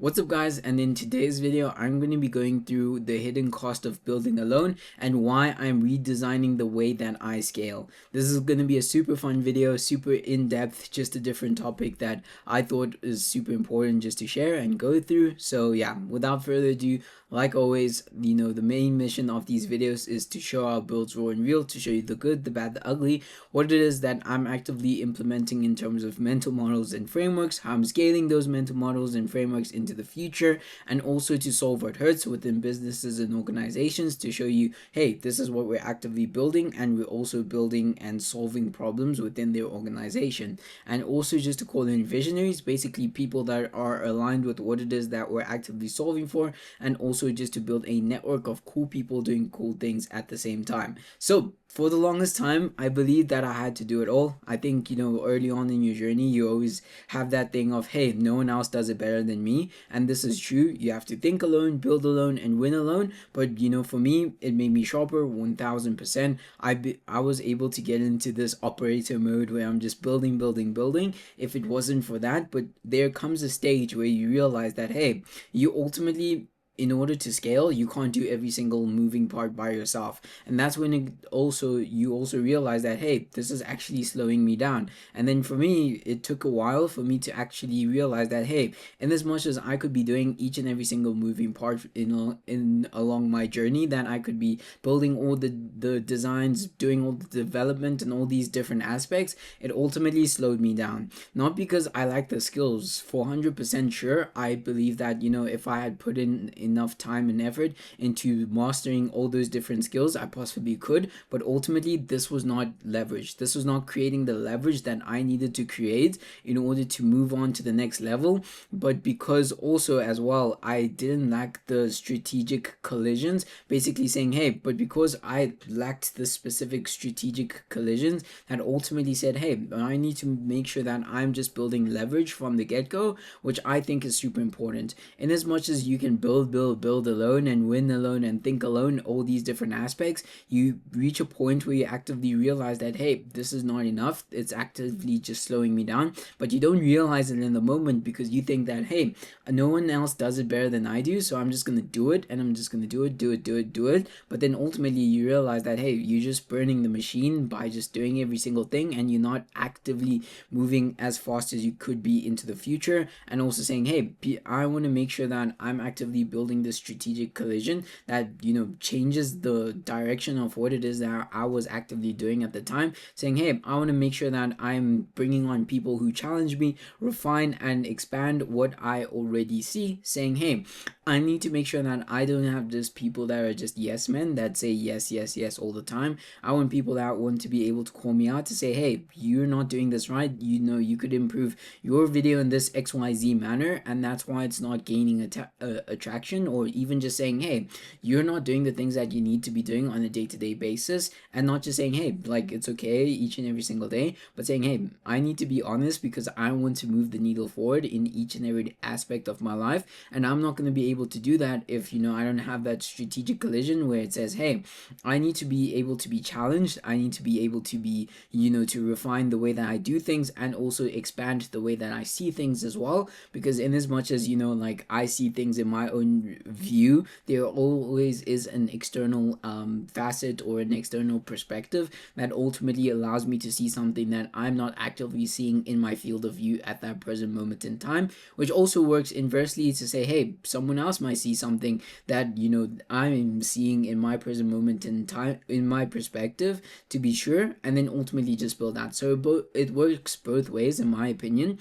What's up guys, and in today's video I'm going to be going through the hidden cost of building alone and why I'm redesigning the way that I scale. This is going to be a super fun video, super in-depth, just a different topic that I thought is super important just to share and go through. So yeah, without further ado, like always, the main mission of these videos is to show our builds raw and real, to show you the good, the bad, the ugly, what it is that I'm actively implementing in terms of mental models and frameworks, how I'm scaling those mental models and frameworks into the future, and also to solve what hurts within businesses and organizations to show you, hey, this is what we're actively building, and we're also building and solving problems within their organization. And also just to call in visionaries, basically people that are aligned with what it is that we're actively solving for, and also just to build a network of cool people doing cool things at the same time. So for the longest time, I believed that I had to do it all. I think, early on in your journey, you always have that thing of, hey, no one else does it better than me. And this is true. You have to think alone, build alone, and win alone. But, for me, it made me sharper 1000%. I was able to get into this operator mode where I'm just building, building, building if it wasn't for that. But there comes a stage where you realize that, hey, you ultimately, in order to scale, you can't do every single moving part by yourself. And that's when you also realize that, hey, this is actually slowing me down. And then for me, it took a while for me to actually realize that, hey, in as much as I could be doing each and every single moving part in along my journey, that I could be building all the designs, doing all the development and all these different aspects, it ultimately slowed me down. Not because I lack the skills. 400% sure, I believe that, if I had put in enough time and effort into mastering all those different skills, I possibly could. But ultimately, this was not leverage. This was not creating the leverage that I needed to create in order to move on to the next level. But because also as well, I didn't lack the strategic collisions, basically saying, hey, but because I lacked the specific strategic collisions, that ultimately said, hey, I need to make sure that I'm just building leverage from the get-go, which I think is super important. In as much as you can build alone and win alone and think alone, all these different aspects, you reach a point where you actively realize that, hey, this is not enough. It's actively just slowing me down. But you don't realize it in the moment because you think that, hey, no one else does it better than I do, so I'm just gonna do it, and I'm just gonna do it. But then ultimately you realize that, hey, you're just burning the machine by just doing every single thing, and you're not actively moving as fast as you could be into the future. And also saying, hey, I want to make sure that I'm actively building this strategic collision that changes the direction of what it is that I was actively doing at the time. Saying, hey, I want to make sure that I'm bringing on people who challenge me, refine and expand what I already see. Saying, hey, I need to make sure that I don't have just people that are just yes men that say yes, yes, yes all the time. I want people that want to be able to call me out to say, hey, you're not doing this right. You could improve your video in this XYZ manner, and that's why it's not gaining attraction. Or even just saying, hey, you're not doing the things that you need to be doing on a day-to-day basis, and not just saying, hey, like, it's okay each and every single day, but saying, hey, I need to be honest because I want to move the needle forward in each and every aspect of my life, and I'm not going to be able to do that if I don't have that strategic collision where it says, hey, I need to be able to be challenged, I need to be able to be to refine the way that I do things, and also expand the way that I see things as well. Because in as much as like, I see things in my own view, there always is an external facet or an external perspective that ultimately allows me to see something that I'm not actively seeing in my field of view at that present moment in time, which also works inversely to say, hey, someone else might see something that I'm seeing in my present moment in time, in my perspective, to be sure, and then ultimately just build that. So it works both ways in my opinion.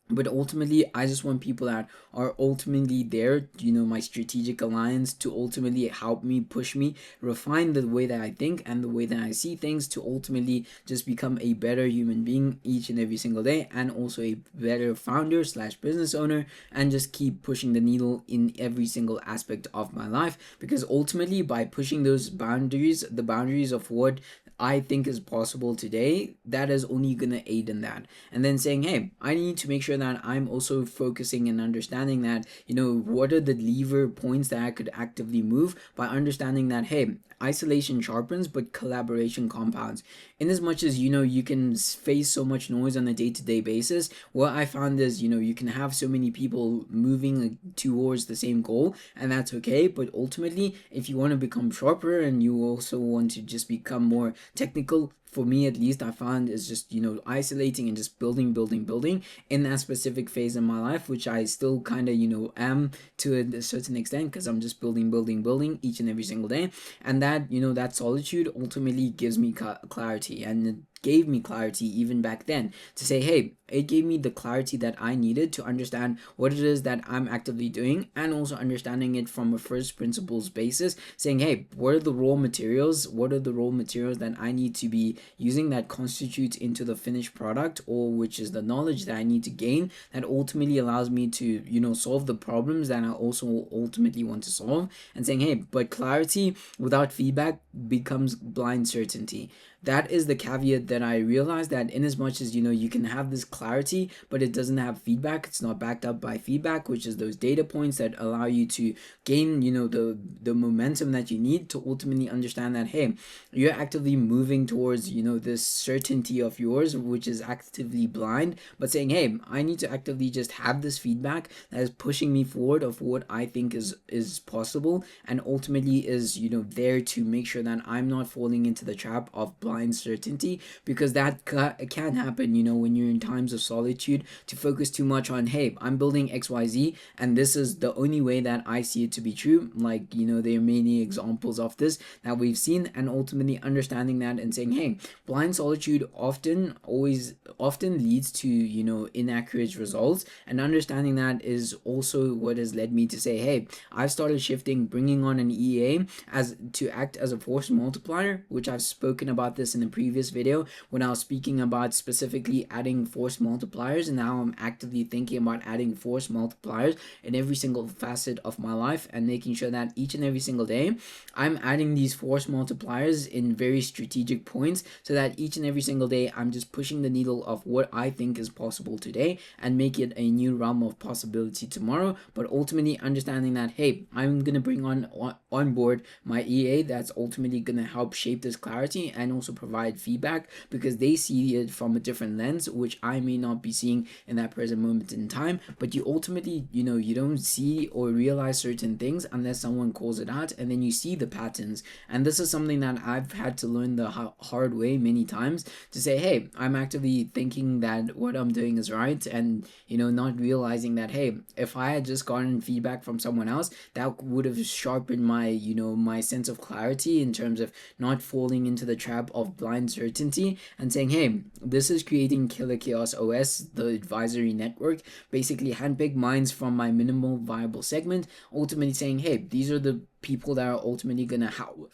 But ultimately, I just want people that are ultimately there, my strategic alliance, to ultimately help me, push me, refine the way that I think and the way that I see things, to ultimately just become a better human being each and every single day, and also a better founder slash business owner, and just keep pushing the needle in every single aspect of my life. Because ultimately, by pushing those boundaries, the boundaries of what I think is possible today, that is only going to aid in that. And then saying, hey, I need to make sure that I'm also focusing and understanding that, what are the lever points that I could actively move by understanding that, hey, isolation sharpens, but collaboration compounds. In as much as, you can face so much noise on a day-to-day basis, what I found is, you can have so many people moving towards the same goal, and that's okay. But ultimately, if you want to become sharper and you also want to just become more technical, for me at least, I found is just, isolating and just building in that specific phase in my life, which I still kind of, am to a certain extent, because I'm just building each and every single day. And that, that solitude ultimately gives me clarity, and it gave me clarity even back then, to say, hey, it gave me the clarity that I needed to understand what it is that I'm actively doing, and also understanding it from a first principles basis, saying, hey, what are the raw materials that I need to be using that constitutes into the finished product, or which is the knowledge that I need to gain that ultimately allows me to solve the problems that I also ultimately want to solve. And saying, hey, but clarity without feedback becomes blind certainty. That is the caveat that I realized, that in as much as you can have this clarity, but it doesn't have feedback, it's not backed up by feedback, which is those data points that allow you to gain the momentum that you need to ultimately understand that, hey, you're actively moving towards this certainty of yours, which is actively blind, but saying, hey, I need to actively just have this feedback that is pushing me forward of what I think is possible, and ultimately is there to make sure that I'm not falling into the trap of blind certainty, because that can happen when you're in times of solitude, to focus too much on, hey, I'm building XYZ and this is the only way that I see it to be true. Like, there are many examples of this that we've seen, and ultimately understanding that and saying, hey, blind solitude often leads to inaccurate results, and understanding that is also what has led me to say, hey, I've started shifting, bringing on an EA as to act as a force multiplier, which I've spoken about this in the previous video when I was speaking about specifically adding force multipliers, and now I'm actively thinking about adding force multipliers in every single facet of my life, and making sure that each and every single day I'm adding these force multipliers in very strategic points, so that each and every single day I'm just pushing the needle of what I think is possible today and make it a new realm of possibility tomorrow. But ultimately understanding that, hey, I'm gonna bring on board my EA that's ultimately gonna help shape this clarity and also provide feedback, because they see it from a different lens, which I may not be seeing in that present moment in time. But you ultimately, you don't see or realize certain things unless someone calls it out, and then you see the patterns. And this is something that I've had to learn the hard way many times, to say, hey, I'm actively thinking that what I'm doing is right, and not realizing that, hey, if I had just gotten feedback from someone else, that would have sharpened my my sense of clarity in terms of not falling into the trap of blind certainty, and saying, hey, this is creating Killer Chaos OS, the advisory network, basically handpick minds from my minimal viable segment, ultimately saying, hey, these are the people that are ultimately gonna help.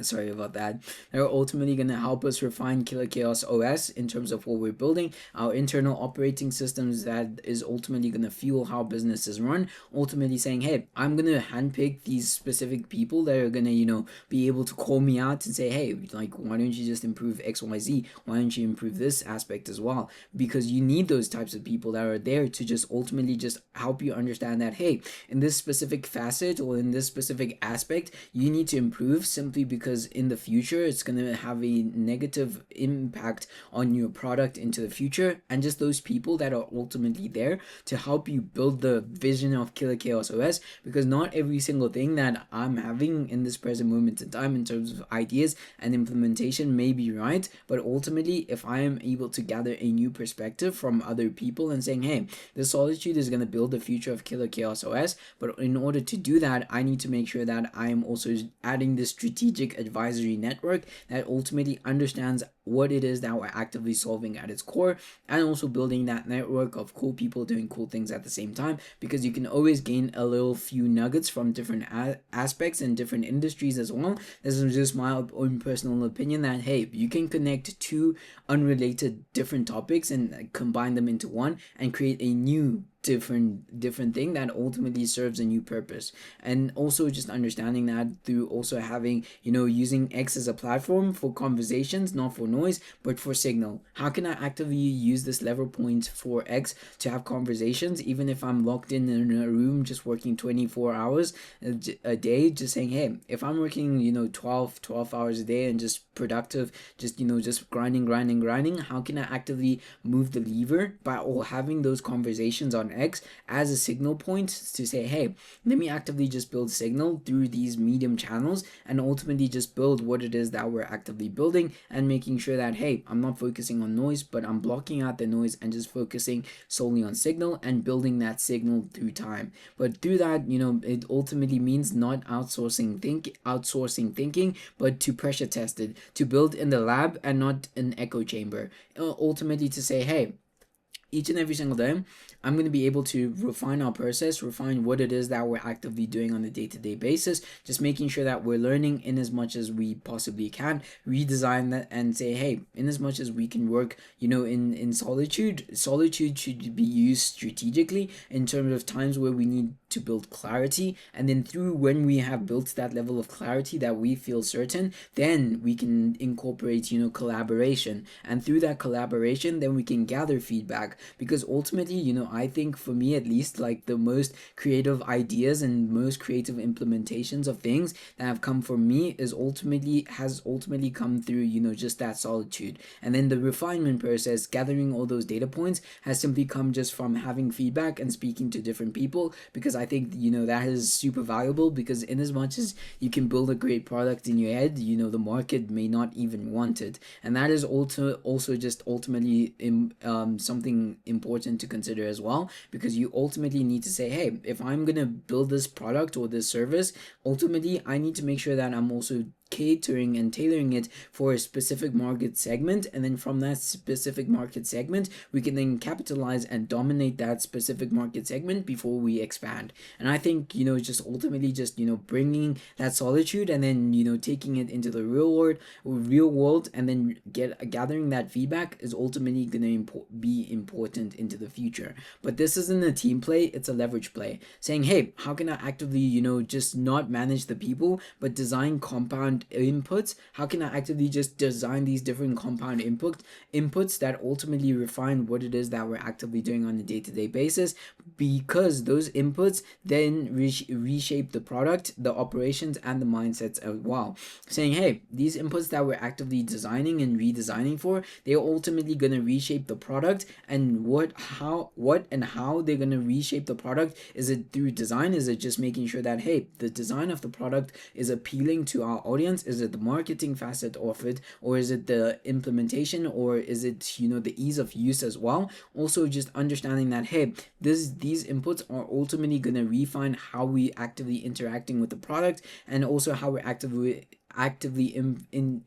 Sorry about that. They're ultimately going to help us refine Killer Chaos OS in terms of what we're building, our internal operating systems that is ultimately going to fuel how businesses run. Ultimately saying, hey, I'm going to handpick these specific people that are going to, be able to call me out and say, hey, like, why don't you just improve XYZ? Why don't you improve this aspect as well? Because you need those types of people that are there to just ultimately just help you understand that, hey, in this specific facet or in this specific aspect, you need to improve, simply because in the future it's going to have a negative impact on your product into the future. And just those people that are ultimately there to help you build the vision of Killer Chaos OS, because not every single thing that I'm having in this present moment in time in terms of ideas and implementation may be right, but ultimately if I am able to gather a new perspective from other people and saying, hey, this solitude is going to build the future of Killer Chaos OS, but in order to do that, I need to make sure that I am also adding this strategic advisory network that ultimately understands what it is that we're actively solving at its core, and also building that network of cool people doing cool things at the same time, because you can always gain a little few nuggets from different aspects and different industries as well. This is just my own personal opinion that, hey, you can connect two unrelated different topics and combine them into one and create a new different thing that ultimately serves a new purpose. And also just understanding that through also having, using X as a platform for conversations, not for noise but for signal. How can I actively use this lever point for X to have conversations, even if I'm locked in a room just working 24 hours a day, just saying, hey, if I'm working 12 hours a day and just productive, just grinding, how can I actively move the lever by all having those conversations on X as a signal point to say, hey, let me actively just build signal through these medium channels, and ultimately just build what it is that we're actively building, and making sure that, hey, I'm not focusing on noise, but I'm blocking out the noise and just focusing solely on signal and building that signal through time. But through that, it ultimately means not outsourcing thinking, but to pressure test it, to build in the lab and not an echo chamber. Ultimately to say, hey, each and every single day, I'm going to be able to refine our process, refine what it is that we're actively doing on a day-to-day basis, just making sure that we're learning in as much as we possibly can, redesign that and say, hey, in as much as we can work, in solitude should be used strategically in terms of times where we need to build clarity, and then through when we have built that level of clarity that we feel certain, then we can incorporate, collaboration, and through that collaboration, then we can gather feedback. Because ultimately, I think for me at least, like the most creative ideas and most creative implementations of things that have come from me has ultimately come through, just that solitude. And then the refinement process, gathering all those data points, has simply come just from having feedback and speaking to different people, because I think, that is super valuable, because in as much as you can build a great product in your head, the market may not even want it. And that is also just ultimately something important to consider as well, because you ultimately need to say, hey, if I'm gonna build this product or this service, ultimately I need to make sure that I'm also catering and tailoring it for a specific market segment, and then from that specific market segment we can then capitalize and dominate that specific market segment before we expand. And I think, just ultimately just bringing that solitude and then taking it into the real world and then gathering that feedback is ultimately going to be important into the future. But this isn't a team play, it's a leverage play, saying, hey, how can I actively just not manage the people but design compound inputs? How can I actively just design these different compound inputs that ultimately refine what it is that we're actively doing on a day-to-day basis, because those inputs then reshape the product, the operations, and the mindsets as well. Saying, hey, these inputs that we're actively designing and redesigning for, they're ultimately going to reshape the product. And what and how they're going to reshape the product? Is it through design? Is it just making sure that, hey, the design of the product is appealing to our audience? Is it the marketing facet of it, or is it the implementation, or is it the ease of use as well? Also just understanding that, hey, these inputs are ultimately going to refine how we actively interacting with the product, and also how we're actively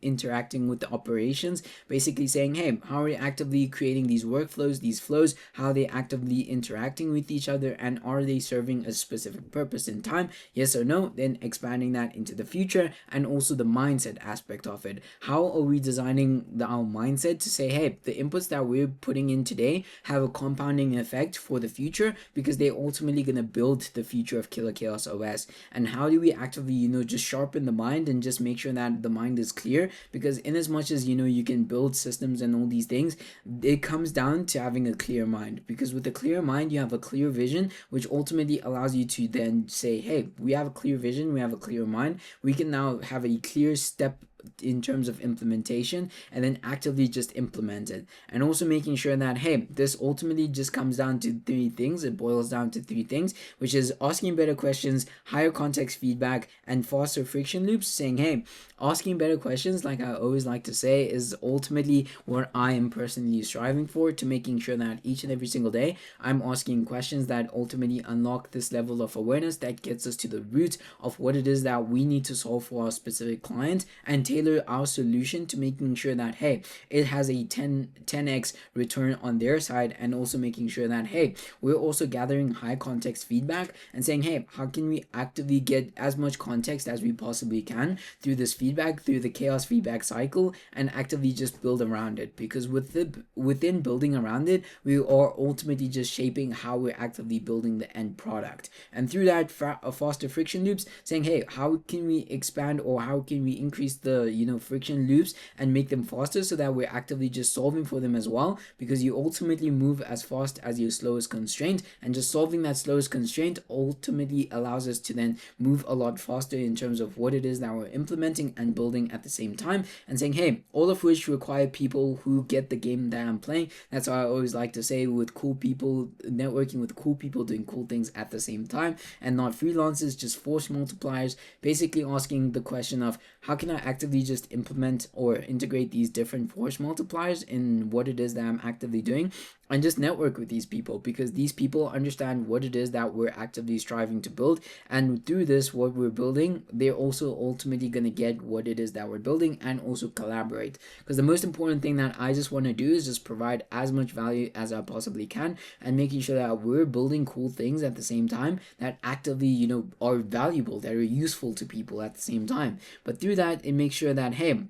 interacting with the operations. Basically saying, hey, how are we actively creating these workflows, these flows? How are they actively interacting with each other, and are they serving a specific purpose in time? Yes or no? Then expanding that into the future, and also the mindset aspect of it. How are we designing our mindset to say, hey, the inputs that we're putting in today have a compounding effect for the future, because they're ultimately going to build the future of Killer Chaos OS. And how do we actively just sharpen the mind and just make sure that the mind is clear? Because in as much as you can build systems and all these things, it comes down to having a clear mind, because with a clear mind you have a clear vision, which ultimately allows you to then say, hey, we have a clear vision, we have a clear mind, we can now have a clear step in terms of implementation, and then actively just implement it. And also making sure that, hey, this ultimately just comes down to three things. It boils down to three things, which is asking better questions, higher context feedback, and faster friction loops. Saying, hey, asking better questions, like I always like to say, is ultimately what I am personally striving for, to making sure that each and every single day I'm asking questions that ultimately unlock this level of awareness that gets us to the root of what it is that we need to solve for our specific client, and tailor our solution to making sure that, hey, it has a 10x return on their side, and also making sure that, hey, we're also gathering high context feedback and saying, hey, how can we actively get as much context as we possibly can through this feedback, through the chaos feedback cycle, and actively just build around it. Because within building around it, we are ultimately just shaping how we're actively building the end product. And through that, foster friction loops, saying, hey, how can we expand, or how can we increase the friction loops and make them faster, so that we're actively just solving for them as well. Because you ultimately move as fast as your slowest constraint, and just solving that slowest constraint ultimately allows us to then move a lot faster in terms of what it is that we're implementing and building at the same time, and saying, hey, all of which require people who get the game that I'm playing. That's why I always like to say, with cool people, networking with cool people doing cool things at the same time, and not freelancers, just force multipliers. Basically asking the question of, how can I actively just implement or integrate these different force multipliers in what it is that I'm actively doing, and just network with these people, because these people understand what it is that we're actively striving to build. And through this, what we're building, they're also ultimately going to get what it is that we're building, and also collaborate. Because the most important thing that I just want to do is just provide as much value as I possibly can, and making sure that we're building cool things at the same time that actively are valuable, that are useful to people at the same time. But through that, it makes sure that, hey,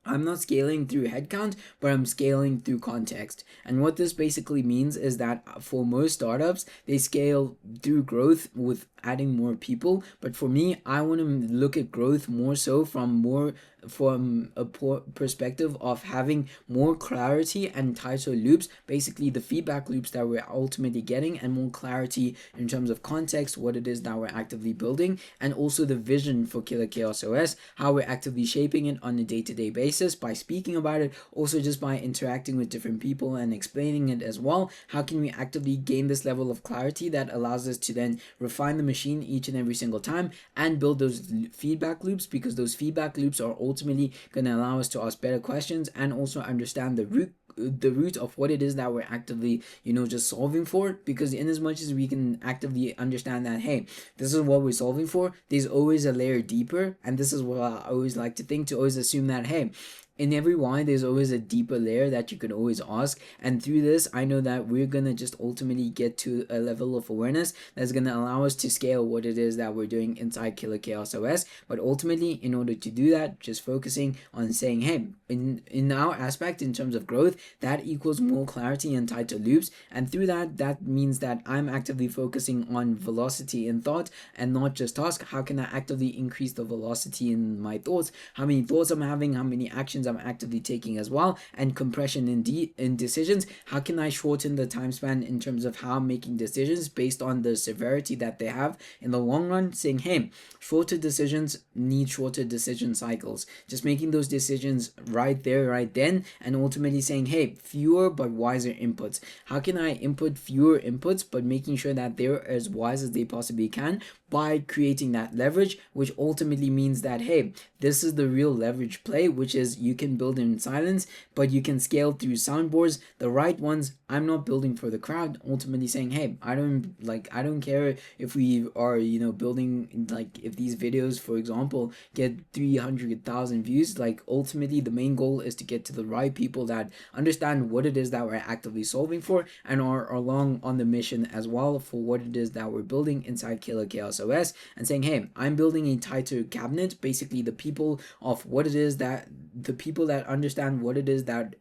I'm not scaling through headcount, but I'm scaling through context. And what this basically means is that for most startups, they scale through growth with adding more people. But for me, I want to look at growth more so from a perspective of having more clarity and tighter loops, basically the feedback loops that we're ultimately getting, and more clarity in terms of context, what it is that we're actively building, and also the vision for Killer Chaos OS, how we're actively shaping it on a day-to-day basis by speaking about it, also just by interacting with different people and explaining it as well. How can we actively gain this level of clarity that allows us to then refine the machine each and every single time, and build those feedback loops, because those feedback loops are ultimately going to allow us to ask better questions, and also understand the root of what it is that we're actively just solving for. Because in as much as we can actively understand that, hey, this is what we're solving for, there's always a layer deeper. And this is what I always like to think, to always assume that, hey, in every why, there's always a deeper layer that you can always ask. And through this, I know that we're gonna just ultimately get to a level of awareness that's gonna allow us to scale what it is that we're doing inside Killer Chaos OS. But ultimately, in order to do that, just focusing on saying, hey, in our aspect, in terms of growth, that equals more clarity and tighter loops. And through that, that means that I'm actively focusing on velocity in thought, and not just task. How can I actively increase the velocity in my thoughts? How many thoughts I'm having, how many actions I'm actively taking as well, and compression in decisions. How can I shorten the time span in terms of how I'm making decisions based on the severity that they have in the long run? Saying, hey, shorter decisions need shorter decision cycles. Just making those decisions right there, right then, and ultimately saying, hey, fewer but wiser inputs. How can I input fewer inputs, but making sure that they're as wise as they possibly can, by creating that leverage, which ultimately means that, hey, this is the real leverage play, which is you can build in silence, but you can scale through soundboards, the right ones. I'm not building for the crowd, ultimately saying, hey, I don't care if we are building, like, if these videos, for example, get 300,000 views. Like, ultimately the main goal is to get to the right people that understand what it is that we're actively solving for, and are along on the mission as well for what it is that we're building inside Killer Chaos OS. And saying, hey, I'm building a tighter cabinet, basically the people of what it is that the people that understand what it is that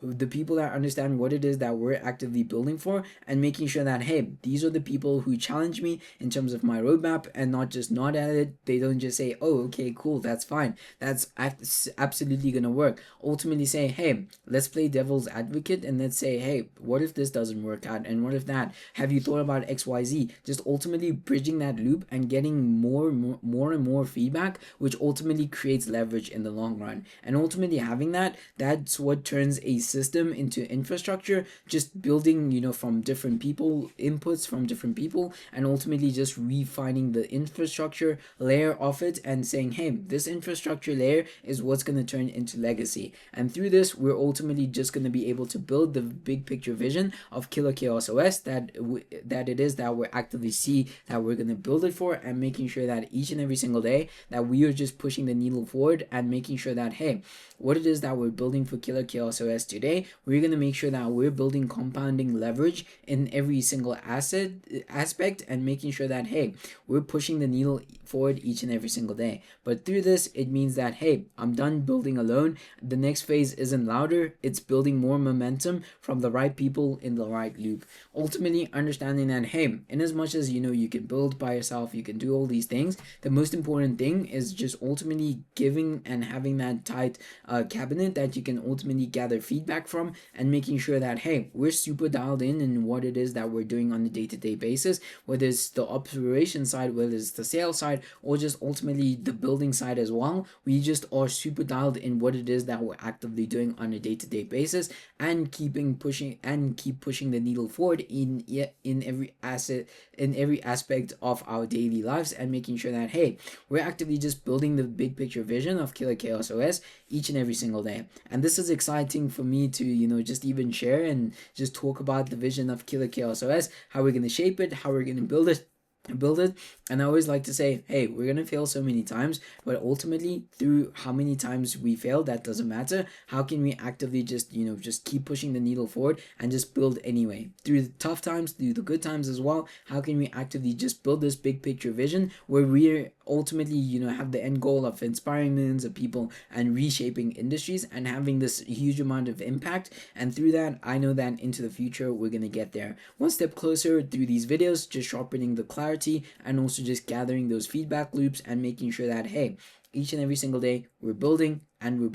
the people that understand what it is that we're actively building for, and making sure that, hey, these are the people who challenge me in terms of my roadmap, and not just nod at it. They don't just say, oh, okay, cool, that's fine, that's absolutely gonna work. Ultimately say, hey, let's play devil's advocate, and let's say, hey, what if this doesn't work out, and what if that, have you thought about XYZ? Just ultimately bridging that loop and getting more and more feedback, which ultimately creates leverage in the long run. And ultimately having that's what turns a system into infrastructure, just building, from different people, inputs from different people, and ultimately just refining the infrastructure layer of it and saying, hey, this infrastructure layer is what's going to turn into legacy. And through this, we're ultimately just going to be able to build the big picture vision of Killer Chaos OS that it is that we're actively see that we're going to build it for, and making sure that each and every single day that we are just pushing the needle forward and making sure that, hey, what it is that we're building for Killer Chaos OS today, we're going to make sure that we're building compounding leverage in every single aspect, and making sure that, hey, we're pushing the needle forward each and every single day. But through this, it means that, hey, I'm done building alone. The next phase isn't louder, it's building more momentum from the right people in the right loop. Ultimately understanding that, hey, in as much as you can build by yourself, you can do all these things, the most important thing is just ultimately giving and having that tight cabinet that you can ultimately gather feedback from, and making sure that, hey, we're super dialed in what it is that we're doing on a day-to-day basis, whether it's the operation side, whether it's the sales side, or just ultimately the building side as well. We just are super dialed in what it is that we're actively doing on a day-to-day basis, and keep pushing the needle forward in every aspect of our daily lives, and making sure that, hey, we're actively just building the big picture vision of Killer Chaos OS each and every single day. And this is exciting for me to just even share and just talk about the vision of Killer Chaos OS, how we're going to shape it, how we're going to build it. And I always like to say, hey, we're gonna fail so many times, but ultimately through how many times we fail, that doesn't matter. How can we actively just keep pushing the needle forward and just build anyway, through the tough times, through the good times as well? How can we actively just build this big picture vision where we're ultimately have the end goal of inspiring millions of people and reshaping industries and having this huge amount of impact? And through that, I know that into the future we're gonna get there one step closer through these videos, just sharpening the clarity, and also just gathering those feedback loops, and making sure that, hey, each and every single day we're building, and we're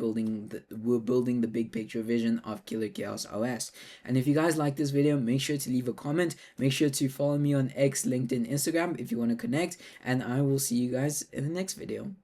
building the big picture vision of Killer Chaos OS. And if you guys like this video, make sure to leave a comment, make sure to follow me on X, LinkedIn, Instagram if you want to connect, and I will see you guys in the next video.